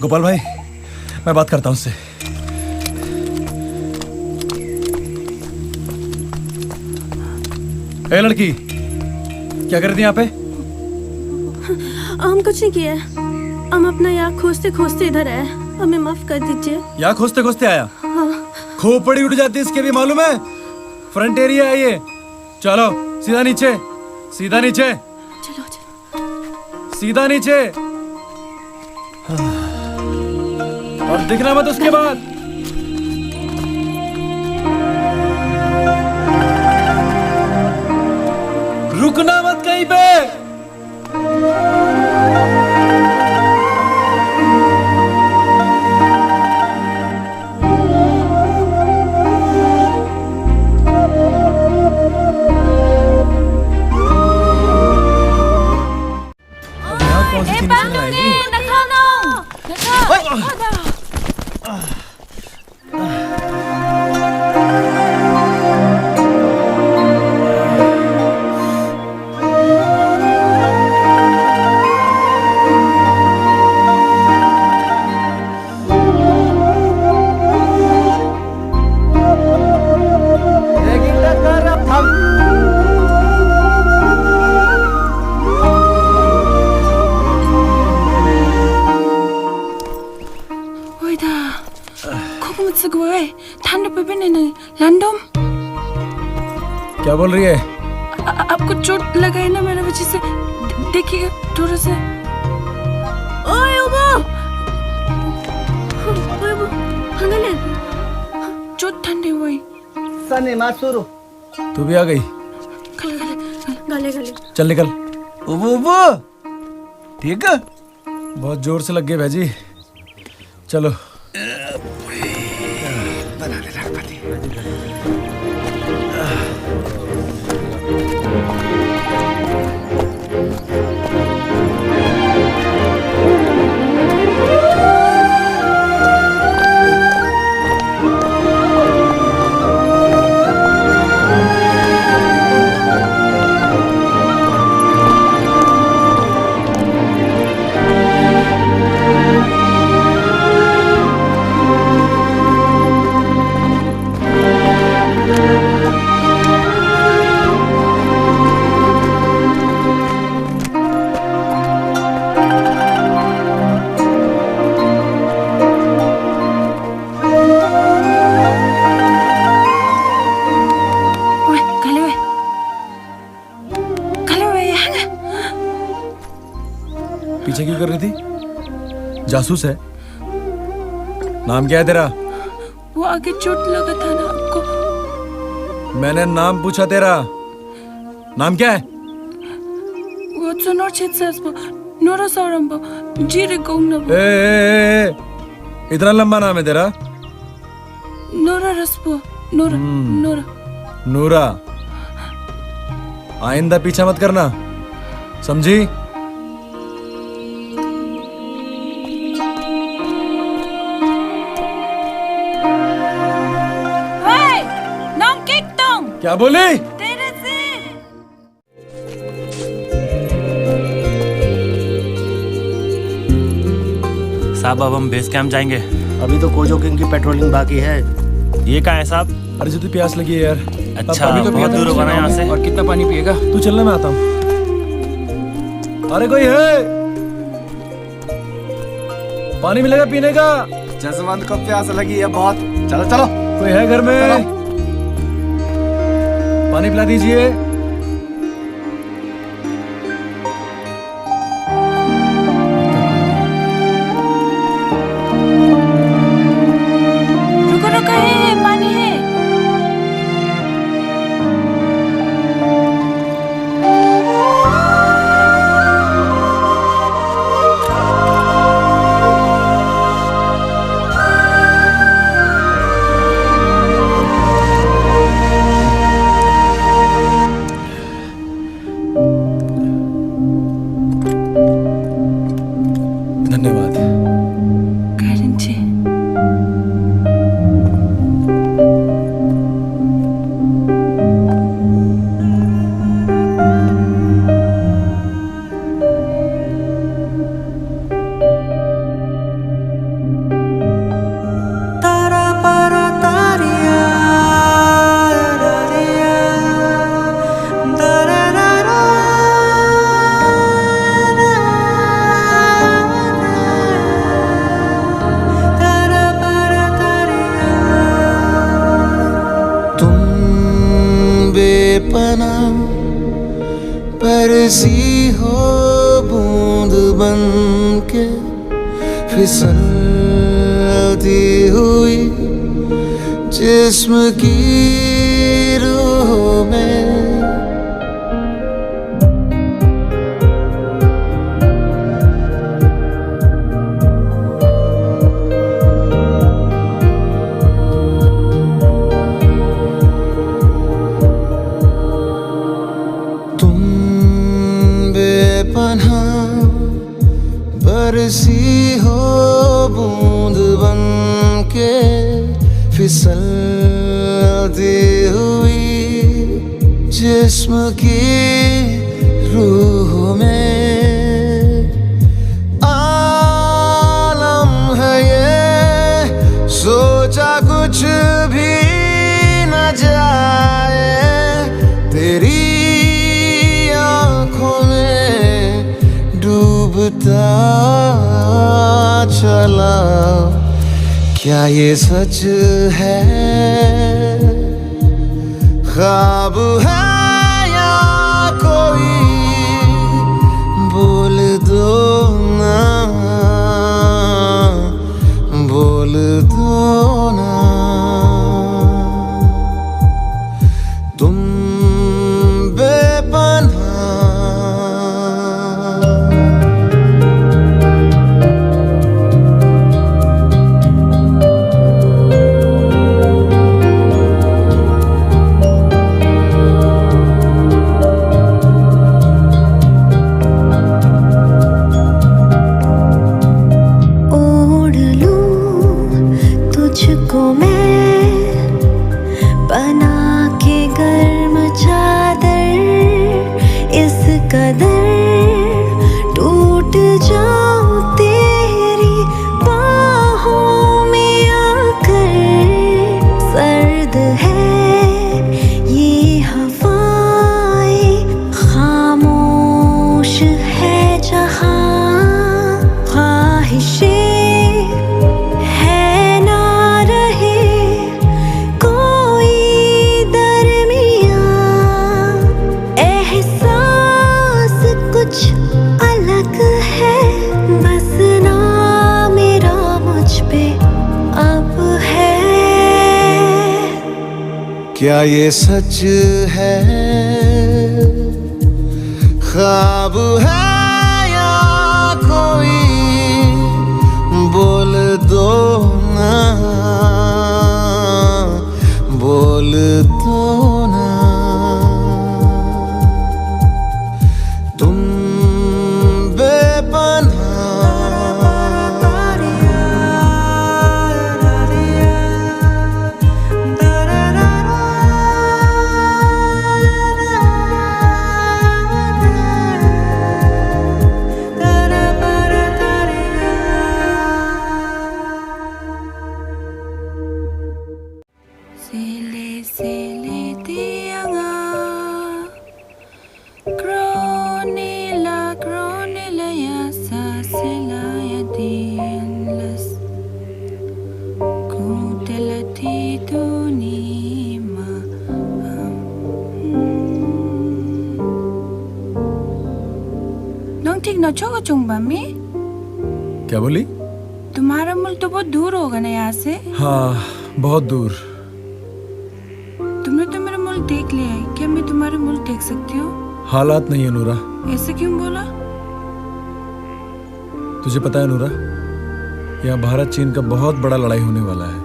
गोपाल भाई, मैं बात करता हूँ उससे। ए लड़की, क्या कर रही थी यहाँ पे? हम कुछ नहीं किए, हम अपना यहाँ खोजते खोजते इधर आए, हमें माफ कर दीजिए। यहाँ खोजते खोजते आया? हाँ। खोपड़ी उठ जाती है इसके भी, मालूम है? फ्रंट एरिया है ये। चलो सीधा नीचे, सीधा नीचे, चलो चलो सीधा नीचे, और दिखना मत उसके बाद। रुकना मत कहीं पे। अब यहाँ कौन सी चीनी से बनाएगी? क्या बोल रही है? आपको चोट लगा है ना मेरे वजह से, देखिएगा थोड़ा सा। ओए ओबो, ओए ओबो, हंगले, चोट ठंडी हुई। सने मासुरो। तू भी आ गई? गले गले। चल निकल। उबो, ठीक है? बहुत जोर से लग गए भाजी। चलो। बना ले रखपति। पीछे क्यों कर रही थी? जासूस है? नाम क्या है तेरा? वो आगे चोट लगा था ना आपको। मैंने नाम पूछा तेरा, नाम क्या है? वो सुनोर छेत्सबो, नोरा सौरंबो, जीरे गोंगनबो। इतना लंबा नाम है तेरा? नोरा रसबो, नोरा, नोरा। नूरा। आइंदा पीछा मत करना, समझी? क्या बोली? तेरे से। साहब अब हम बेस कैंप जाएंगे। अभी तो कोजो किंग की पेट्रोलिंग बाकी है। ये कहाँ है साहब? अरे जो तू प्यास लगी है यार। अच्छा, बहुत दूर होगा ना यहाँ से। और कितना पानी पिएगा? तू चलना, मैं आता हूँ। अरे कोई है? पानी मिलेगा पीने का? जसवंत को प्यास लगी है बहुत। चलो चलो। कोई है घर में? चलो। पानी पिला दीजिए। रुको रुको, है पानी है। फिसलती हुई जिस्म की रूह में तुम बेपनाह बरसी हो बूंद बन के फिसलती हुई जिस्म की रूह में आलम है ये सोचा कुछ भी न जाए तेरी आंखों में डूबता चला क्या ये सच है ख्वाब है या कोई बोल दो ना बोल दो ना तुम बेपनाह तुझको मैं बना के गर्म चादर इस कदर टूट जाऊं तेरी बाहों में आकर सर्द है ये हवाएं खामोश है जहां ख्वाहिशें क्या ये सच है ख्वाब है या कोई बोल दो ना बोल दो ना तुम ठीक न छोगा चुंगबा में क्या बोली? तुम्हारा मुल्क तो बहुत दूर होगा ना यहाँ से। हाँ बहुत दूर। तुमने तो मेरा मुल्क देख लिया है, क्या मैं तुम्हारा मुल्क देख सकती हूँ? हालात नहीं है नूरा। ऐसे क्यों बोला? तुझे पता है नूरा, यहाँ भारत चीन का बहुत बड़ा लड़ाई होने वाला है।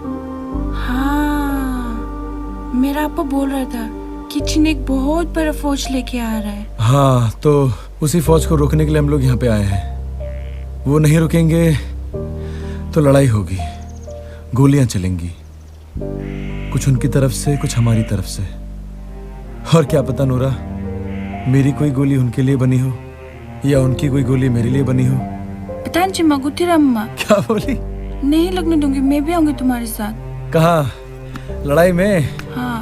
हाँ, मेरा आपा बोल रहा था कि चीन एक बहुत बड़ा फौज लेके आ रहा है। हाँ, तो उसी फौज को रोकने के लिए हम लोग यहाँ पे आए हैं। वो नहीं रुकेंगे तो लड़ाई होगी, गोलियां चलेंगी, कुछ उनकी तरफ से कुछ हमारी तरफ से। और क्या पता नूरा, मेरी कोई गोली उनके लिए बनी हो या उनकी कोई गोली मेरे लिए बनी हो। पता नहीं मगुतिरम्मा। क्या बोली? नहीं लगने दूंगी, मैं भी आऊंगी तुम्हारे साथ। कहाँ? लड़ाई में? हाँ।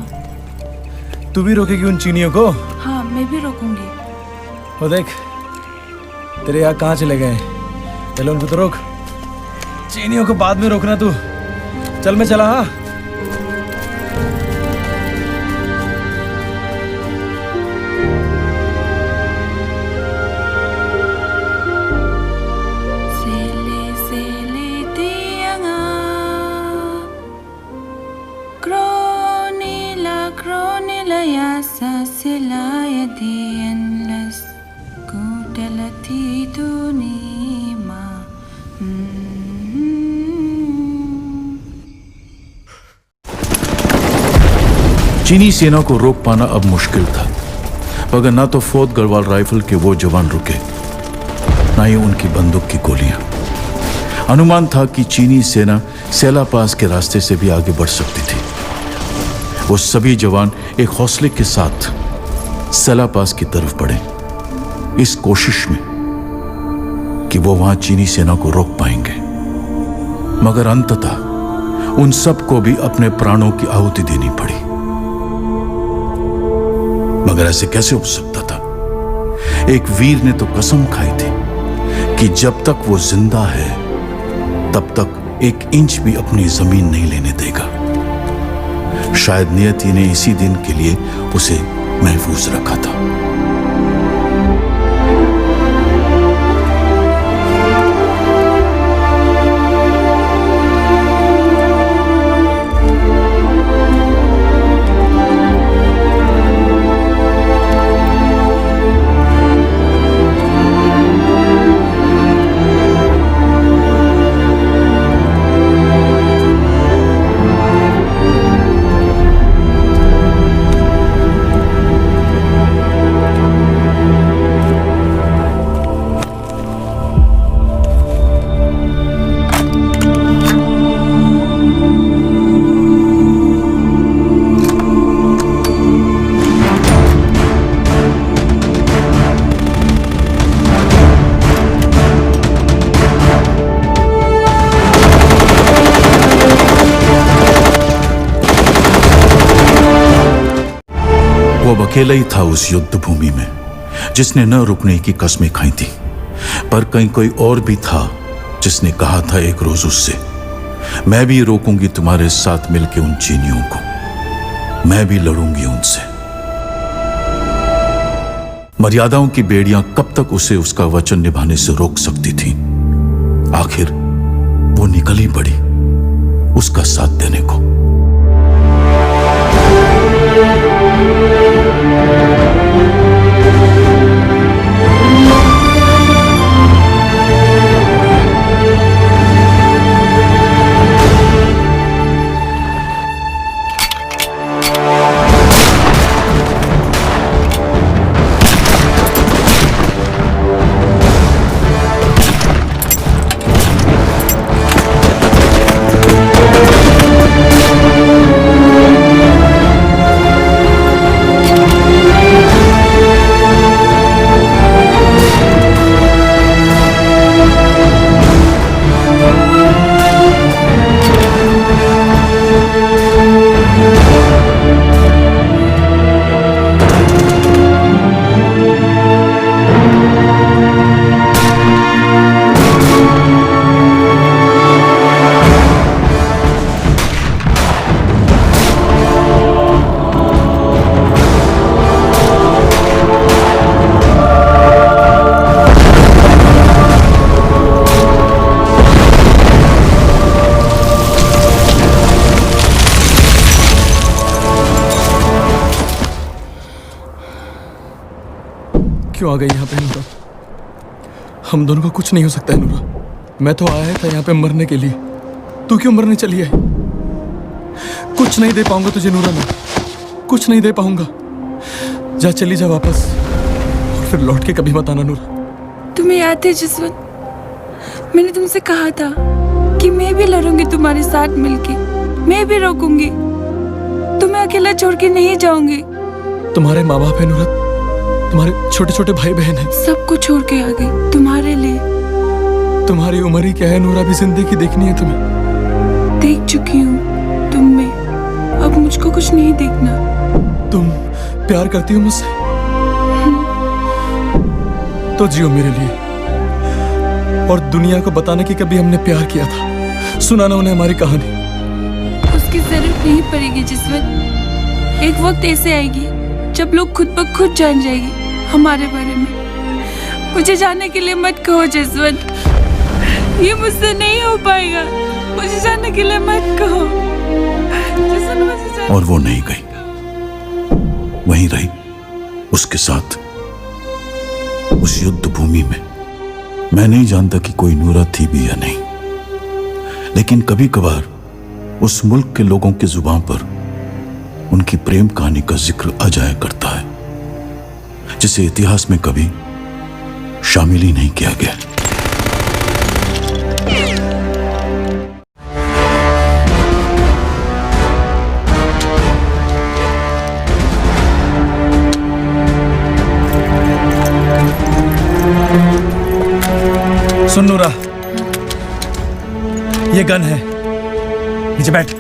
तू भी रोकेगी उन चीनियों को? हाँ, मैं भी रोकूंगी। वो देख, तेरे यहाँ कहाँ चले गए? पहले उनको तो रोक, चीनियों को बाद में रोकना तू। चल मैं चला। हाँ सेले सेले the endless kutalati dunima. चीनी सेना को रोक पाना अब मुश्किल था, मगर ना तो फोर्ट गढ़वाल राइफल के वो जवान रुके, ना ही उनकी बंदूक की गोलियां। अनुमान था कि चीनी सेना सेला पास के रास्ते से भी आगे बढ़ सकती थी। वो सभी जवान एक हौसले के साथ सेला पास की तरफ बढ़े, इस कोशिश में कि वो वहां चीनी सेना को रोक पाएंगे। मगर अंततः उन सबको भी अपने प्राणों की आहुति देनी पड़ी। मगर ऐसे कैसे हो सकता था? एक वीर ने तो कसम खाई थी कि जब तक वो जिंदा है तब तक एक इंच भी अपनी जमीन नहीं लेने देगा। शायद नियति ने इसी दिन के लिए उसे महफूज रखा था। वो अकेला ही था उस युद्ध भूमि में जिसने न रुकने की कस्में खाई थी, पर कहीं कोई और भी था जिसने कहा था एक रोज उससे, मैं भी रोकूंगी तुम्हारे साथ मिलके उन चीनियों को, मैं भी लड़ूंगी उनसे। मर्यादाओं की बेड़ियां कब तक उसे उसका वचन निभाने से रोक सकती थी? आखिर वो निकल ही पड़ी उसका साथ देने को। क्यों आ गई यहाँ पे नूरा? हम दोनों को कुछ नहीं हो सकता है नूरा। मैं तो आया था यहाँ पे मरने के लिए, तू क्यों मरने चली है? कुछ नहीं दे पाऊंगा तुझे नूरा, मैं कुछ नहीं दे पाऊंगा। जा, चली जा वापस और फिर लौट के कभी मत आना नूरा। तुम्हें याद है जसवंत, मैंने तुमसे कहा था कि मैं भी लड़ूंगी तुम्हारे साथ मिलके, मैं भी रोकूंगी, तुम्हें अकेला छोड़ के नहीं जाऊंगी। तुम्हारे माँ बाप है नूरा, तुम्हारे छोटे छोटे भाई बहन हैं, सबको छोड़ के आ गई तुम्हारे लिए। तुम्हारी उम्र ही क्या है नूरा, भी जिंदगी देखनी है तुम्हें। देख चुकी हूँ तुम में, अब मुझको कुछ नहीं देखना। तुम प्यार करती हो मुझसे तो जियो मेरे लिए, और दुनिया को बताने की कभी हमने प्यार किया था, सुनाना उन्हें हमारी कहानी। उसकी जरूरत नहीं पड़ेगी जसवंत, एक वक्त ऐसे आएगी जब लोग खुद ब खुद जान जाएगी हमारे बारे में। मुझे जानने के लिए मत कहो जसवंत, ये मुझसे नहीं हो पाएगा। मुझे जानने के लिए मत कहो जसवंत, मुझे जानने। और वो नहीं गई, वहीं रही उसके साथ उस युद्ध भूमि में मैं नहीं जानता कि कोई नूरा थी भी या नहीं, लेकिन कभी कभार उस मुल्क के लोगों की जुबान पर उनकी प्रेम कहानी का जिक्र आ जाया करता है, जिसे इतिहास में कभी शामिल ही नहीं किया गया। सुन नूरा, ये गन है, नीचे बैठ।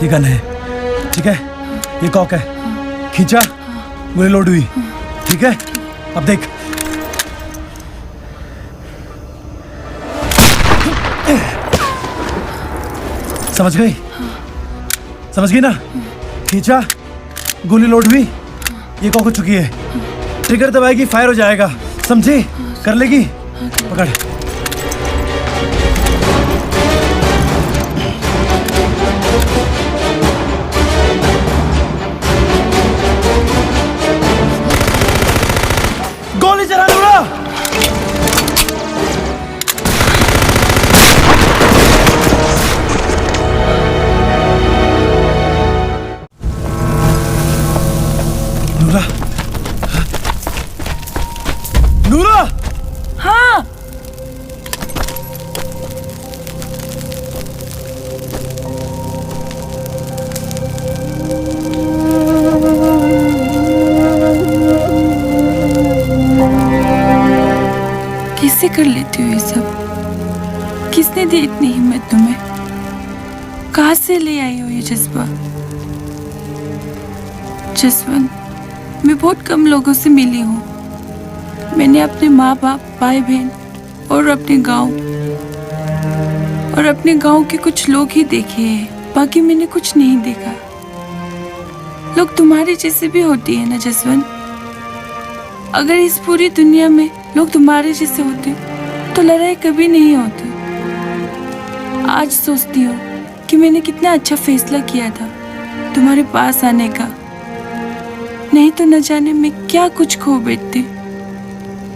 ये गन है, ठीक है? ये कॉक है, खींचा, गोली लोड हुई, ठीक है? अब देख। समझ गई? समझ गई ना? खींचा, गोली लोड हुई, ये कॉक हो चुकी है। ट्रिगर दबाएगी, फायर हो जाएगा, समझी? कर लेगी? पकड़। गोली चला नूरा। नूरा, नूरा। हाँ, कैसे कर लेती हो ये सब? किसने दी इतनी हिम्मत तुम्हें? कहाँ से ले आई हो ये जज्बा? जसवंत, मैं बहुत कम लोगों से मिली हूँ। मैंने अपने माँ बाप, भाई बहन और अपने गांव के कुछ लोग ही देखे हैं, बाकी मैंने कुछ नहीं देखा। लोग तुम्हारे जैसे भी होती है ना जसवंत? अगर इस पूरी दुनिया में लोग तुम्हारे जैसे होते तो लड़ाई कभी नहीं होती। आज सोचती हूँ कि मैंने कितना अच्छा फैसला किया था तुम्हारे पास आने का, नहीं तो न जाने मैं क्या कुछ खो बैठती।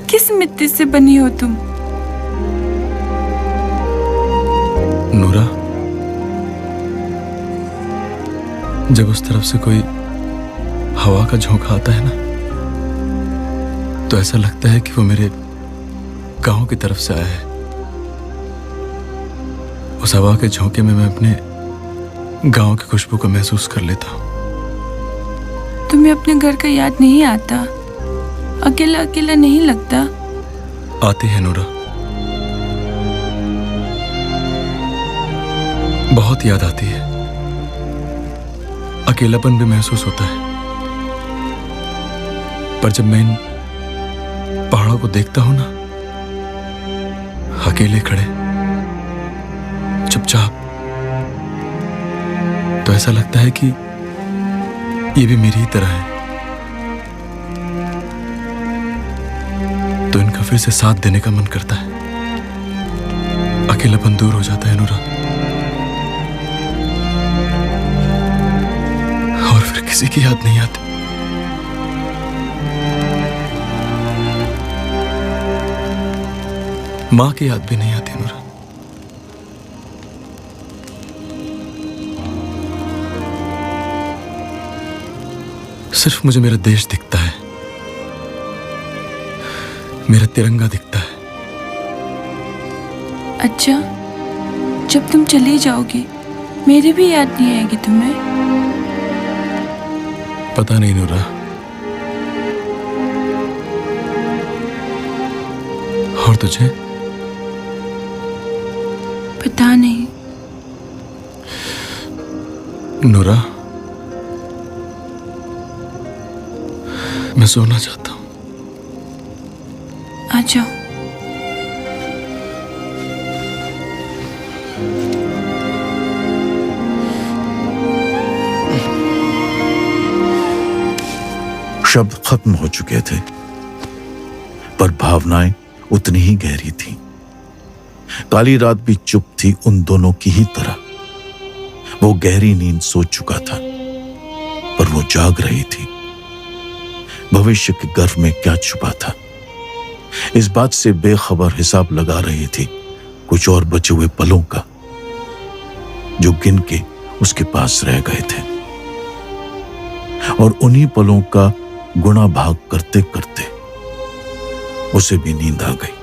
किस मिट्टी से बनी हो तुम? नूरा, जब उस तरफ से कोई हवा का झोंका आता है ना, तो ऐसा लगता है कि वो मेरे गांव की तरफ से आया है। उस हवा के झोंके में मैं अपने गांव की खुशबू को महसूस कर लेता हूँ। तुम्हें अपने घर का याद नहीं आता? अकेला अकेला नहीं लगता? आती है नूरा, बहुत याद आती है। अकेलापन भी महसूस होता है, पर जब मैं इन पहाड़ों को देखता हूं ना, अकेले खड़े चुपचाप, तो ऐसा लगता है कि ये भी मेरी ही तरह है। तो इनका फिर से साथ देने का मन करता है। अकेलापन दूर हो जाता है नूरा, और फिर किसी की याद नहीं आती। मां की याद भी नहीं आती नूरा। सिर्फ मुझे मेरा देश दिखता है, मेरा तिरंगा दिखता है। अच्छा, जब तुम चली जाओगी मेरी भी याद नहीं आएगी तुम्हें? पता नहीं नूरा, और तुझे? पता नहीं। नूरा, मैं सोना चाहता हूं। आ जाओ। शब्द खत्म हो चुके थे, पर भावनाएं उतनी ही गहरी थीं। काली रात भी चुप थी उन दोनों की ही तरह। वो गहरी नींद सो चुका था, पर वो जाग रही थी। भविष्य के गर्भ में क्या छुपा था, इस बात से बेखबर हिसाब लगा रही थी कुछ और बचे हुए पलों का, जो गिन के उसके पास रह गए थे। और उन्हीं पलों का गुणा भाग करते करते उसे भी नींद आ गई।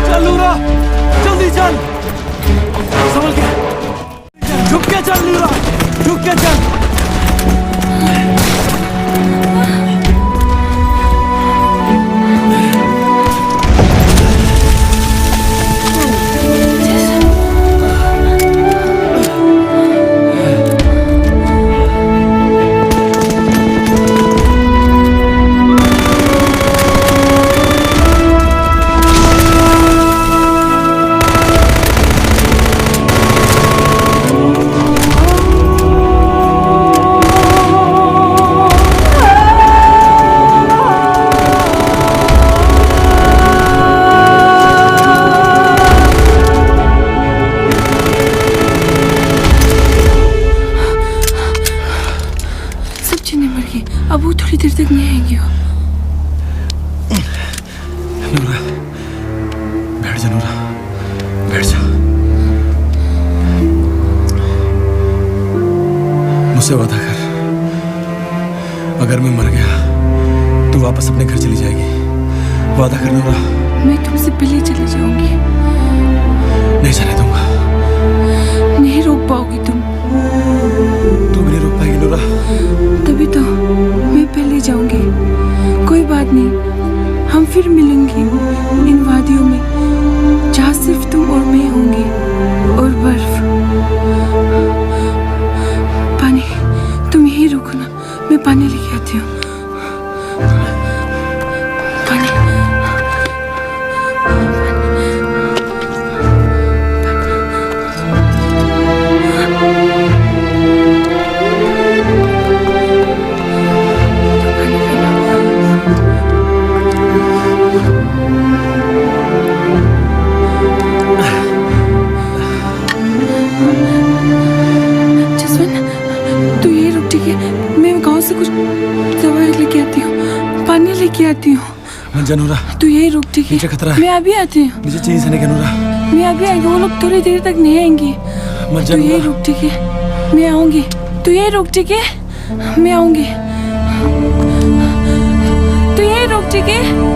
चल नूरा, जल्दी चल, संभल के, झुक के चल नूरा, झुक के चल। अब वो थोड़ी देर तक नहीं आएंगे। नूरा, बैठ जा नूरा, बैठ जा। मुझसे वादा कर, अगर मैं मर गया तो वापस अपने घर चली जाएगी। वादा कर नूरा। मैं तुमसे पहले चली जाऊंगी। नहीं जाने दूंगा। नहीं रोक पाओगी तुम भी नहीं रोक पाएगी नूरा। तभी तो मैं पहले जाऊंगी। कोई बात नहीं, हम फिर मिलेंगे इन वादियों में जहाँ सिर्फ तुम और मैं होंगे। और बर्फ, पानी, तुम यहीं रुको ना, मैं पानी लेके आती हूँ। लेके आती हूँ। मत जा नूरा। तू यही रुक, ठीक है? नीचे खतरा है। मैं अभी आती हूँ। मुझे चाहिए जाने का नूरा। मैं अभी आएंगे, वो लोग थोड़ी देर तक नहीं आएंगे। मत जा तू यही नूरा। रुक, ठीक है? मैं आऊंगी। तू यही रुक, ठीक है? मैं आऊंगी। तू यही रुक, ठीक है?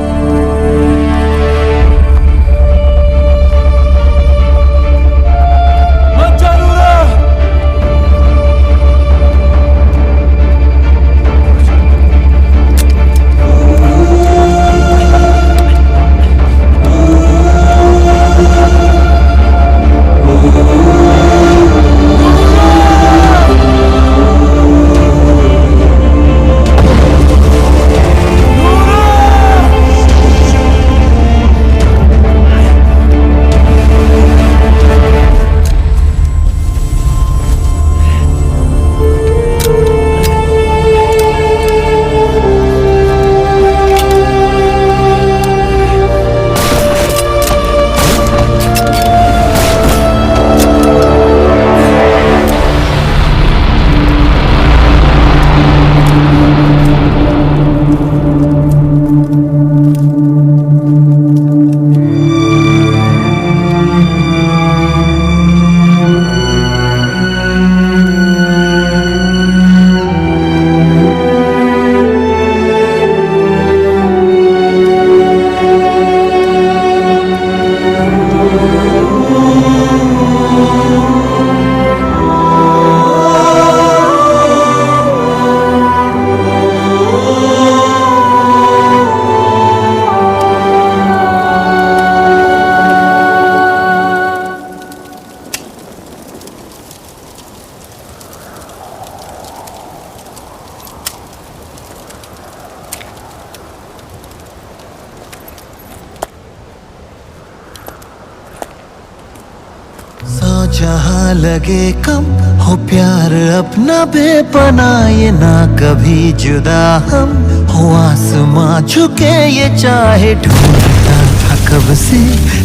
जहाँ लगे कम हो प्यार अपना बेपना, ये ना कभी जुदा हम हो आसमां झुके, ये चाहे ढूंढता था कब से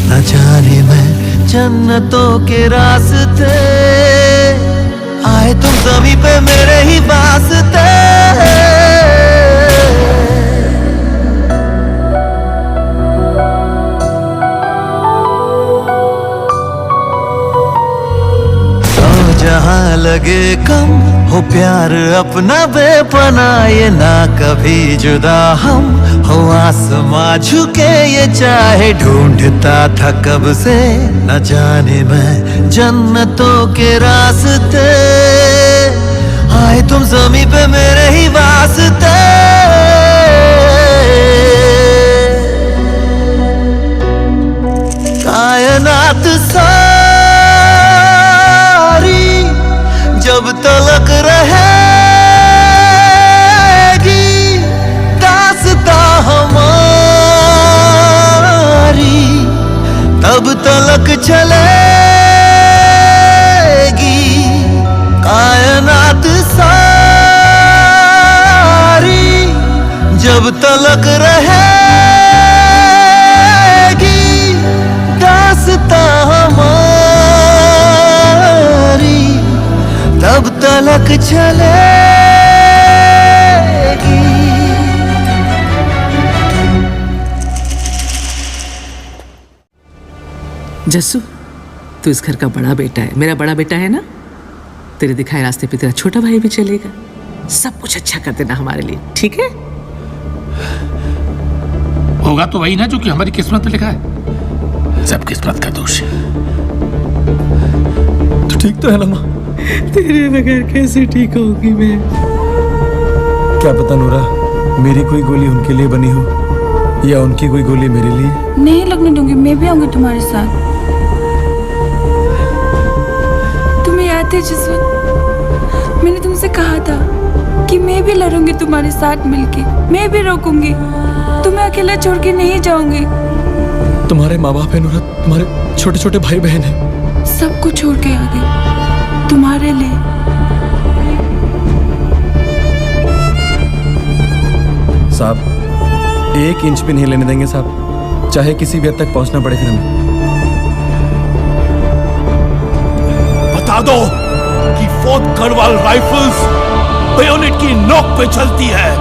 न जाने मैं जन्नतों के रास्ते, आए तुम ज़मीं पे मेरे ही वास्ते। जहां लगे कम हो प्यार अपना बेपना, ये ना कभी जुदा हम हो आसमां झुके ये चाहे, ढूंढता था कब से न जाने मैं जन्नतों के रास्ते, आए तुम ज़मीं पे मेरे ही वास्ते। कायनात जब तलक रहेगी दास्तां हमारी, तब तलक चलेगी कायनात सारी, जब तलक रहेगी दास्तां हमारी, तब तलक चलेगी। जस्सू, तू इस घर का बड़ा बेटा है, मेरा बड़ा बेटा है ना। तेरे दिखाए रास्ते पे तेरा छोटा भाई भी चलेगा। सब कुछ अच्छा कर देना हमारे लिए, ठीक है? होगा तो वही ना जो कि हमारी किस्मत में लिखा है। सब किस्मत का दोष है। तो ठीक तो है ना माँ? तेरे बगैर कैसे ठीक होगी मैं? क्या पता नूरा, मेरी कोई गोली उनके लिए बनी हो या उनकी कोई गोली मेरे लिए। नहीं लगने दूंगी, मैं भी आऊंगी तुम्हारे साथ। तुम्हें याद है जिस वक्त मैंने तुमसे कहा था कि मैं भी लड़ूंगी तुम्हारे साथ मिलके, मैं भी रोकूंगी, तुम्हें अकेला छोड़ के नहीं जाऊंगी। तुम्हारे माँ बाप है नूरा, तुम्हारे छोटे छोटे भाई बहन है, सबको छोड़ के आ गई तुम्हारे लिए। साहब 1 इंच भी नहीं लेने देंगे साहब, चाहे किसी भी हद तक पहुंचना पड़े फिर हमें। बता दो कि 4th गढ़वाल राइफल्स बेयोनेट की नोक पे चलती है।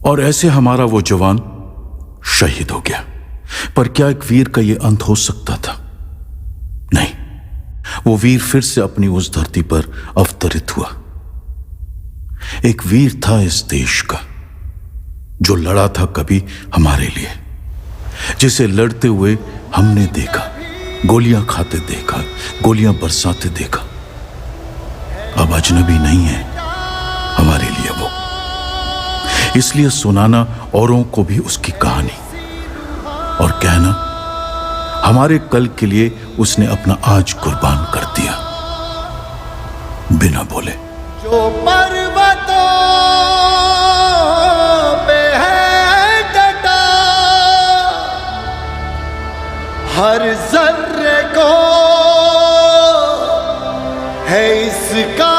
और ऐसे हमारा वो जवान शहीद हो गया। पर क्या एक वीर का ये अंत हो सकता था? नहीं, वो वीर फिर से अपनी उस धरती पर अवतरित हुआ एक वीर था इस देश का, जो लड़ा था कभी हमारे लिए, जिसे लड़ते हुए हमने देखा, गोलियां खाते देखा, गोलियां बरसाते देखा। अब अजनबी नहीं है हमारे लिए वो, इसलिए सुनाना औरों को भी उसकी कहानी और कहना हमारे कल के लिए उसने अपना आज कुर्बान कर दिया, बिना बोले। जो पर्वतों पे है डटा, हर जर्रे को है इसका